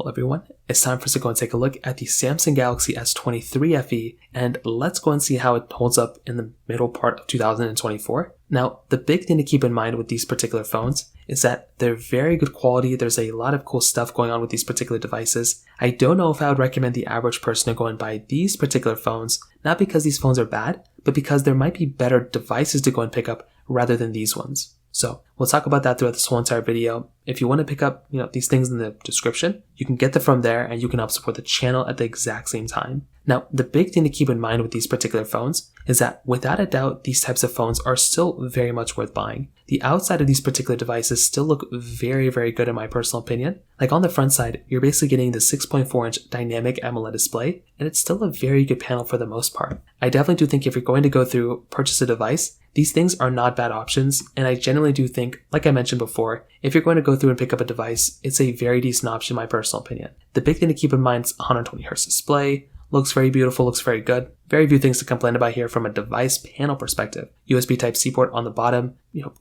Well everyone, it's time for us to go and take a look at the Samsung Galaxy S23 FE, and let's go and see how it holds up in the middle part of 2024. Now, the big thing to keep in mind with these particular phones is that they're very good quality. There's a lot of cool stuff going on with these particular devices. I don't know if I would recommend the average person to go and buy these particular phones, not because these phones are bad, but because there might be better devices to go and pick up rather than these ones. So we'll talk about that throughout this whole entire video. If you want to pick up, these things in the description, you can get them from there and you can help support the channel at the exact same time. Now, the big thing to keep in mind with these particular phones is that without a doubt, these types of phones are still very much worth buying. The outside of these particular devices still look very, very good in my personal opinion. Like on the front side, you're basically getting the 6.4-inch dynamic AMOLED display, and it's still a very good panel for the most part. I definitely do think if you're going to go through purchase a device, these things are not bad options, and I generally do think, like I mentioned before, if you're going to go through and pick up a device, it's a very decent option in my personal opinion. The big thing to keep in mind is 120Hz display, looks very beautiful, looks very good. Very few things to complain about here from a device panel perspective. USB Type-C port on the bottom,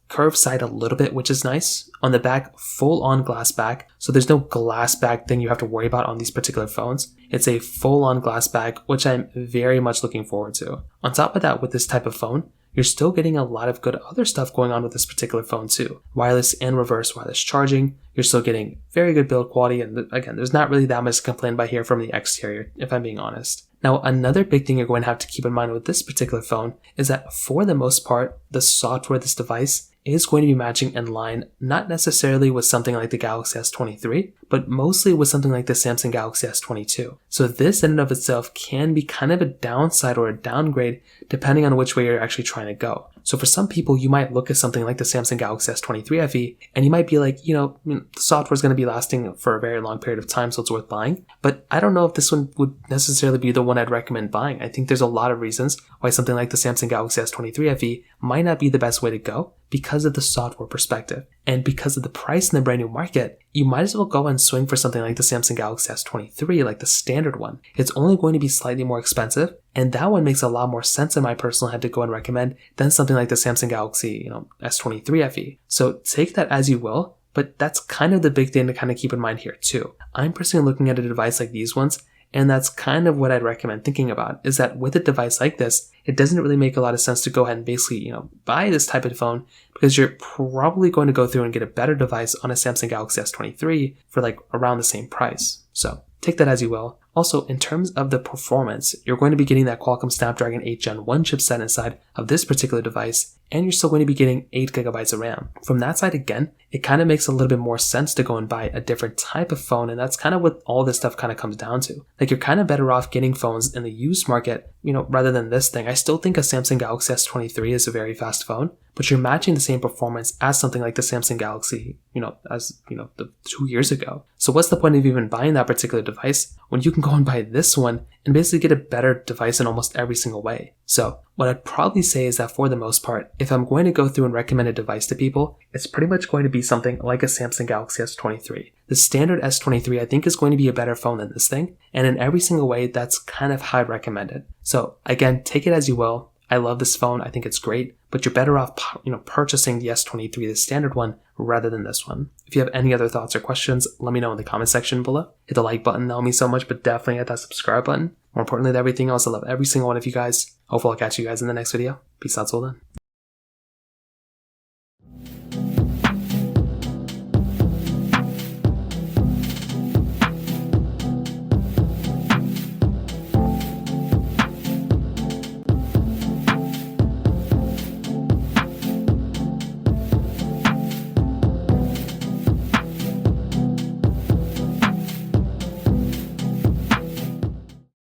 curved side a little bit, which is nice. On the back, full-on glass back, so there's no glass back thing you have to worry about on these particular phones. It's a full-on glass back, which I'm very much looking forward to. On top of that, with this type of phone, you're still getting a lot of good other stuff going on with this particular phone too. Wireless and reverse wireless charging. You're still getting very good build quality, and again, there's not really that much to complain about here from the exterior, if I'm being honest. Now, another big thing you're going to have to keep in mind with this particular phone is that for the most part, the software of this device is going to be matching in line, not necessarily with something like the Galaxy S23, but mostly with something like the Samsung Galaxy S22. So this in and of itself can be kind of a downside or a downgrade depending on which way you're actually trying to go. So for some people, you might look at something like the Samsung Galaxy S23 FE and you might be like, the software is going to be lasting for a very long period of time, so it's worth buying. But I don't know if this one would necessarily be the one I'd recommend buying. I think there's a lot of reasons why something like the Samsung Galaxy S23 FE might not be the best way to go because of the software perspective. And because of the price in the brand new market, you might as well go and swing for something like the Samsung Galaxy S23, like the standard one. It's only going to be slightly more expensive, and that one makes a lot more sense in my personal head to go and recommend than something like the Samsung Galaxy, S23 FE. So take that as you will, but that's kind of the big thing to kind of keep in mind here too. I'm personally looking at a device like these ones, and that's kind of what I'd recommend thinking about, is that with a device like this, it doesn't really make a lot of sense to go ahead and basically, buy this type of phone because you're probably going to go through and get a better device on a Samsung Galaxy S23 for like around the same price. So take that as you will. Also, in terms of the performance, you're going to be getting that Qualcomm Snapdragon 8 Gen 1 chipset inside of this particular device, and you're still going to be getting 8GB of RAM. From that side, again, it kind of makes a little bit more sense to go and buy a different type of phone, and that's kind of what all this stuff kind of comes down to. Like, you're kind of better off getting phones in the used market, rather than this thing. I still think a Samsung Galaxy S23 is a very fast phone, but you're matching the same performance as something like the Samsung Galaxy, the 2 years ago. So what's the point of even buying that particular device when you can go and buy this one and basically get a better device in almost every single way? So what I'd probably say is that for the most part, if I'm going to go through and recommend a device to people, it's pretty much going to be something like a Samsung Galaxy S23. The standard S23 I think is going to be a better phone than this thing, and in every single way, that's kind of how I'd recommend it. So again, take it as you will. I love this phone. I think it's great, but you're better off, purchasing the S23, the standard one, rather than this one. If you have any other thoughts or questions, let me know in the comment section below. Hit the like button, that'll mean so much, but definitely hit that subscribe button. More importantly than everything else, I love every single one of you guys. Hopefully I'll catch you guys in the next video. Peace out till then.